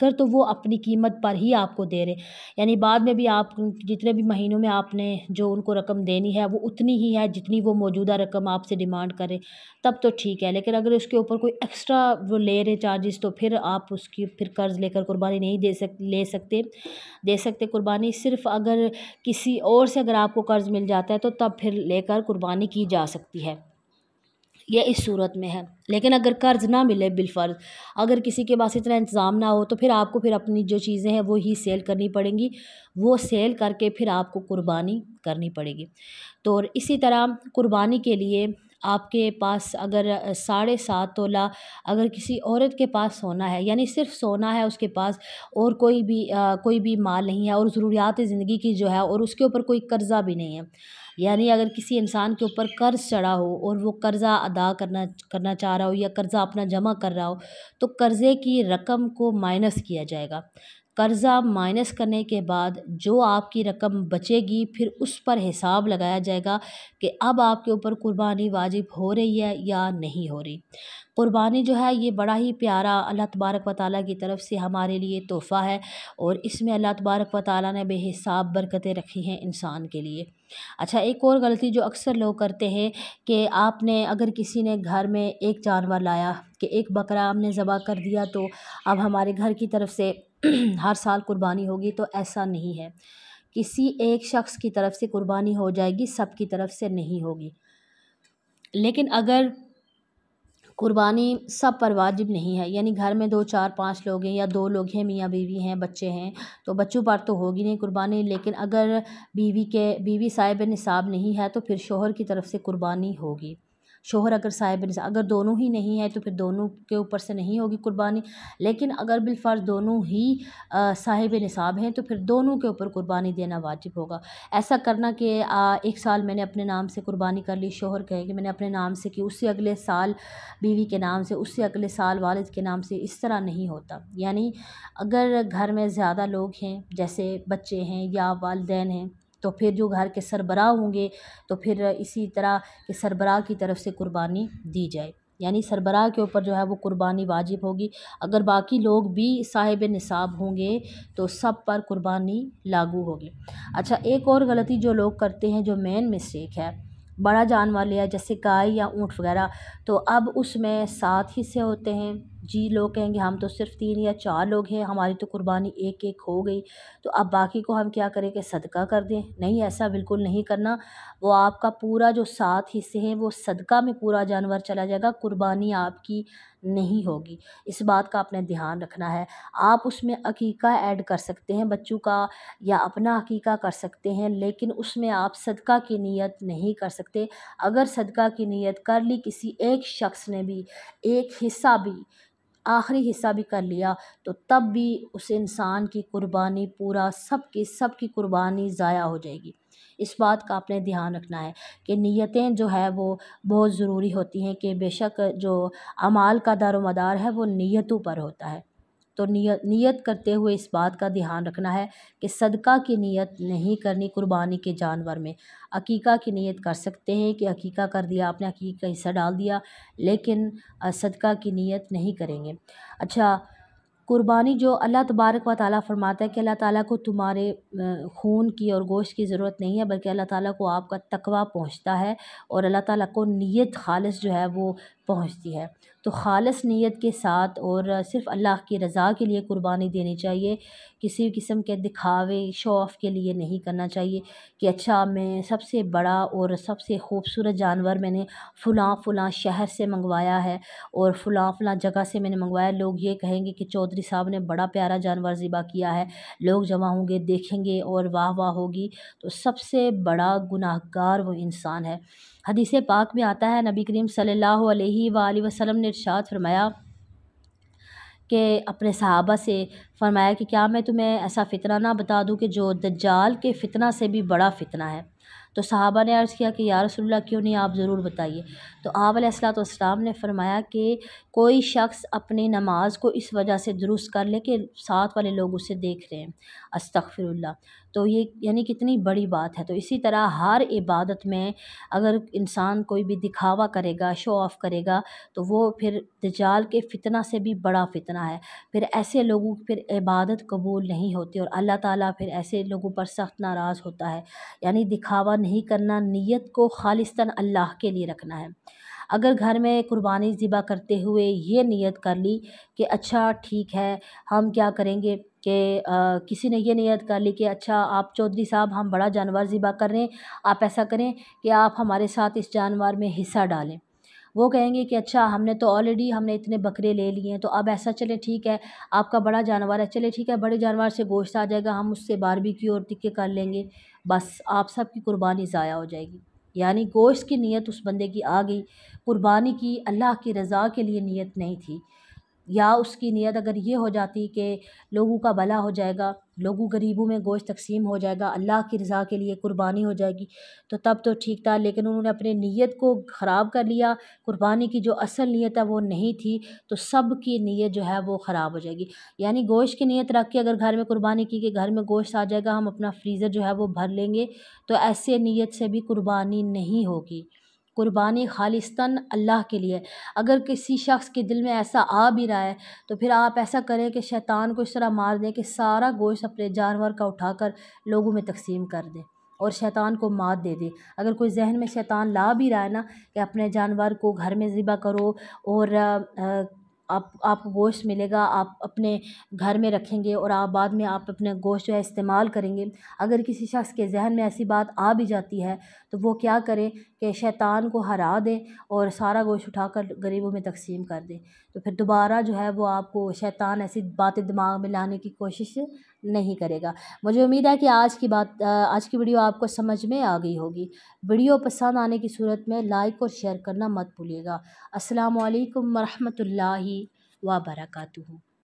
اگر تو وہ اپنی قیمت پر ہی آپ کو دے رہے، یعنی بعد میں بھی آپ جتنے بھی مہینوں میں آپ نے جو ان کو رقم دینی ہے وہ اتنی ہی ہے جتنی وہ موجودہ رقم آپ سے ڈیمانڈ کرے، تب تو ٹھیک ہے۔ لیکن اگر اس کے اوپر کوئی ایکسٹرا وہ لے رہے چارجز، تو پھر آپ اس کی پھر قرض لے کر قربانی نہیں دے سکتے قربانی۔ صرف اگر کسی اور سے اگر آپ کو قرض مل جاتا ہے تو تب پھر لے کر قربانی کی جا سکتی ہے، یہ اس صورت میں ہے۔ لیکن اگر قرض نہ ملے بالفرض، اگر کسی کے پاس اتنا انتظام نہ ہو، تو پھر آپ کو پھر اپنی جو چیزیں ہیں وہ ہی سیل کرنی پڑیں گی، وہ سیل کر کے پھر آپ کو قربانی کرنی پڑے گی۔ تو اسی طرح قربانی کے لیے آپ کے پاس اگر 7.5 تولہ اگر کسی عورت کے پاس سونا ہے، یعنی صرف سونا ہے اس کے پاس، اور کوئی بھی مال نہیں ہے، اور ضروریات زندگی کی جو ہے، اور اس کے اوپر کوئی قرضہ بھی نہیں ہے، یعنی اگر کسی انسان کے اوپر قرض چڑھا ہو اور وہ قرضہ ادا کرنا چاہ رہا ہو، یا قرضہ اپنا جمع کر رہا ہو، تو قرضے کی رقم کو مائنس کیا جائے گا۔ قرضہ مائنس کرنے کے بعد جو آپ کی رقم بچے گی، پھر اس پر حساب لگایا جائے گا کہ اب آپ کے اوپر قربانی واجب ہو رہی ہے یا نہیں ہو رہی۔ قربانی جو ہے یہ بڑا ہی پیارا اللہ تبارک و تعالیٰ کی طرف سے ہمارے لیے تحفہ ہے، اور اس میں اللہ تبارک و تعالیٰ نے بے حساب برکتیں رکھی ہیں انسان کے لیے۔ اچھا، ایک اور غلطی جو اکثر لوگ کرتے ہیں کہ آپ نے اگر کسی نے گھر میں ایک جانور لایا کہ ایک بکرا ہم نے ذبح کر دیا تو اب ہمارے گھر کی طرف سے ہر سال قربانی ہوگی، تو ایسا نہیں ہے۔ کسی ایک شخص کی طرف سے قربانی ہو جائے گی، سب کی طرف سے نہیں ہوگی۔ لیکن اگر قربانی سب پر واجب نہیں ہے، یعنی گھر میں 2 4 5 لوگ ہیں، یا 2 لوگ ہیں، میاں بیوی ہیں، بچے ہیں، تو بچوں پر تو ہوگی نہیں قربانی۔ لیکن اگر بیوی صاحب نصاب نہیں ہے تو پھر شوہر کی طرف سے قربانی ہوگی۔ شوہر اگر صاحب نصاب، اگر دونوں ہی نہیں ہیں تو پھر دونوں کے اوپر سے نہیں ہوگی قربانی۔ لیکن اگر بالفرض دونوں ہی صاحب نصاب ہیں تو پھر دونوں کے اوپر قربانی دینا واجب ہوگا۔ ایسا کرنا کہ ایک سال میں نے اپنے نام سے قربانی کر لی، شوہر کہے کہ میں نے اپنے نام سے کی، اس سے اگلے سال بیوی کے نام سے، اس سے اگلے سال والد کے نام سے، اس طرح نہیں ہوتا۔ یعنی اگر گھر میں زیادہ لوگ ہیں، جیسے بچے ہیں یا والدین ہیں، تو پھر جو گھر کے سربراہ ہوں گے تو پھر اسی طرح کہ سربراہ کی طرف سے قربانی دی جائے، یعنی سربراہ کے اوپر جو ہے وہ قربانی واجب ہوگی۔ اگر باقی لوگ بھی صاحب نصاب ہوں گے تو سب پر قربانی لاگو ہوگی۔ اچھا، ایک اور غلطی جو لوگ کرتے ہیں، جو مین مسٹیک ہے، بڑا جانور لیا جیسے گائے یا اونٹ وغیرہ، تو اب اس میں 7 حصے ہوتے ہیں۔ جی، لوگ کہیں گے ہم تو صرف 3 یا 4 لوگ ہیں، ہماری تو قربانی ایک ہو گئی، تو اب باقی کو ہم کیا کریں کہ صدقہ کر دیں؟ نہیں، ایسا بالکل نہیں کرنا۔ وہ آپ کا پورا جو 7 حصے ہیں وہ صدقہ میں پورا جانور چلا جائے گا، قربانی آپ کی نہیں ہوگی۔ اس بات کا آپ نے دھیان رکھنا ہے۔ آپ اس میں عقیقہ ایڈ کر سکتے ہیں بچوں کا، یا اپنا عقیقہ کر سکتے ہیں، لیکن اس میں آپ صدقہ کی نیت نہیں کر سکتے۔ اگر صدقہ کی نیت کر لی کسی ایک شخص نے بھی، ایک حصہ بھی، آخری حصہ بھی کر لیا، تو تب بھی اس انسان کی قربانی پورا سب کی قربانی ضائع ہو جائے گی۔ اس بات کا آپ نے دھیان رکھنا ہے کہ نیتیں جو ہے وہ بہت ضروری ہوتی ہیں، کہ بے شک جو اعمال کا دار و مدار ہے وہ نیتوں پر ہوتا ہے۔ تو نیت کرتے ہوئے اس بات کا دھیان رکھنا ہے کہ صدقہ کی نیت نہیں کرنی قربانی کے جانور میں۔ عقیقہ کی نیت کر سکتے ہیں کہ عقیقہ کر دیا آپ نے، عقیقہ کا حصہ ڈال دیا، لیکن صدقہ کی نیت نہیں کریں گے۔ اچھا، قربانی جو اللہ تبارک و تعالیٰ فرماتا ہے کہ اللہ تعالیٰ کو تمہارے خون کی اور گوشت کی ضرورت نہیں ہے، بلکہ اللہ تعالیٰ کو آپ کا تقویٰ پہنچتا ہے، اور اللہ تعالیٰ کو نیت خالص جو ہے وہ پہنچتی ہے۔ تو خالص نیت کے ساتھ اور صرف اللہ کی رضا کے لیے قربانی دینی چاہیے، کسی قسم کے دکھاوے شو آف کے لیے نہیں کرنا چاہیے کہ اچھا میں سب سے بڑا اور سب سے خوبصورت جانور میں نے فلاں شہر سے منگوایا ہے، اور فلاں جگہ سے میں نے منگوایا، لوگ یہ کہیں گے کہ چودھری صاحب نے بڑا پیارا جانور ذبح کیا ہے، لوگ جمع ہوں گے، دیکھیں گے اور واہ واہ ہوگی، تو سب سے بڑا گناہ گار وہ انسان ہے۔ حدیث پاک میں آتا ہے، نبی کریم صلی اللہ علیہ وآلہ وسلم نے ارشاد فرمایا کہ اپنے صحابہ سے فرمایا کہ کیا میں تمہیں ایسا فتنہ نہ بتا دوں کہ جو دجال کے فتنہ سے بھی بڑا فتنہ ہے؟ تو صحابہ نے عرض کیا کہ یا رسول اللہ کیوں نہیں، آپ ضرور بتائیے۔ تو آپ علیہ الصلوۃ والسلام نے فرمایا کہ کوئی شخص اپنی نماز کو اس وجہ سے درست کر لے کہ ساتھ والے لوگ اسے دیکھ رہے ہیں، استغفر اللہ۔ تو یہ یعنی کتنی بڑی بات ہے۔ تو اسی طرح ہر عبادت میں اگر انسان کوئی بھی دکھاوا کرے گا، شو آف کرے گا، تو وہ پھر دجال کے فتنہ سے بھی بڑا فتنہ ہے۔ پھر ایسے لوگوں کی پھر عبادت قبول نہیں ہوتی اور اللہ تعالیٰ پھر ایسے لوگوں پر سخت ناراض ہوتا ہے۔ یعنی دکھاوا نہیں کرنا، نیت کو خالصتاً اللہ کے لیے رکھنا ہے۔ اگر گھر میں قربانی ذبح کرتے ہوئے یہ نیت کر لی کہ اچھا ٹھیک ہے ہم کیا کریں گے کہ کسی نے یہ نیت کر لی کہ اچھا آپ چودھری صاحب ہم بڑا جانور ذبح کر رہے ہیں، آپ ایسا کریں کہ آپ ہمارے ساتھ اس جانور میں حصہ ڈالیں۔ وہ کہیں گے کہ اچھا ہم نے تو آلریڈی ہم نے اتنے بکرے لے لیے ہیں، تو اب ایسا چلے ٹھیک ہے آپ کا بڑا جانور ہے، چلے ٹھیک ہے بڑے جانور سے گوشت آ جائے گا، ہم اس سے باربیکیو اور ٹکے کر لیں گے، بس آپ سب کی قربانی ضائع ہو جائے گی۔ یعنی گوشت کی نیت اس بندے کی آ گئی، قربانی کی اللہ کی رضا کے لیے نیت نہیں تھی، یا اس کی نیت اگر یہ ہو جاتی کہ لوگوں کا بھلا ہو جائے گا، لوگوں غریبوں میں گوشت تقسیم ہو جائے گا، اللہ کی رضا کے لیے قربانی ہو جائے گی، تو تب تو ٹھیک تھا، لیکن انہوں نے اپنے نیت کو خراب کر لیا، قربانی کی جو اصل نیت ہے وہ نہیں تھی، تو سب کی نیت جو ہے وہ خراب ہو جائے گی۔ یعنی گوشت کی نیت رکھ کے اگر گھر میں قربانی کی کہ گھر میں گوشت آ جائے گا، ہم اپنا فریزر جو ہے وہ بھر لیں گے، تو ایسے نیت سے بھی قربانی نہیں ہوگی۔ قربانی خالصتاً اللہ کے لیے۔ اگر کسی شخص کے دل میں ایسا آ بھی رہا ہے تو پھر آپ ایسا کریں کہ شیطان کو اس طرح مار دیں کہ سارا گوشت اپنے جانور کا اٹھا کر لوگوں میں تقسیم کر دیں اور شیطان کو مات دے دے۔ اگر کوئی ذہن میں شیطان لا بھی رہا ہے نا کہ اپنے جانور کو گھر میں ذبح کرو اور آپ کو گوشت ملے گا، آپ اپنے گھر میں رکھیں گے اور آپ بعد میں آپ اپنے گوشت جو ہے استعمال کریں گے، اگر کسی شخص کے ذہن میں ایسی بات آ بھی جاتی ہے تو وہ کیا کرے کہ شیطان کو ہرا دے اور سارا گوشت اٹھا کر غریبوں میں تقسیم کر دے، تو پھر دوبارہ جو ہے وہ آپ کو شیطان ایسی باتیں دماغ میں لانے کی کوشش نہیں کرے گا۔ مجھے امید ہے کہ آج کی ویڈیو آپ کو سمجھ میں آ گئی ہوگی۔ ویڈیو پسند آنے کی صورت میں لائک اور شیئر کرنا مت بھولیے گا۔ السلام علیکم ورحمۃ اللہ وبرکاتہ۔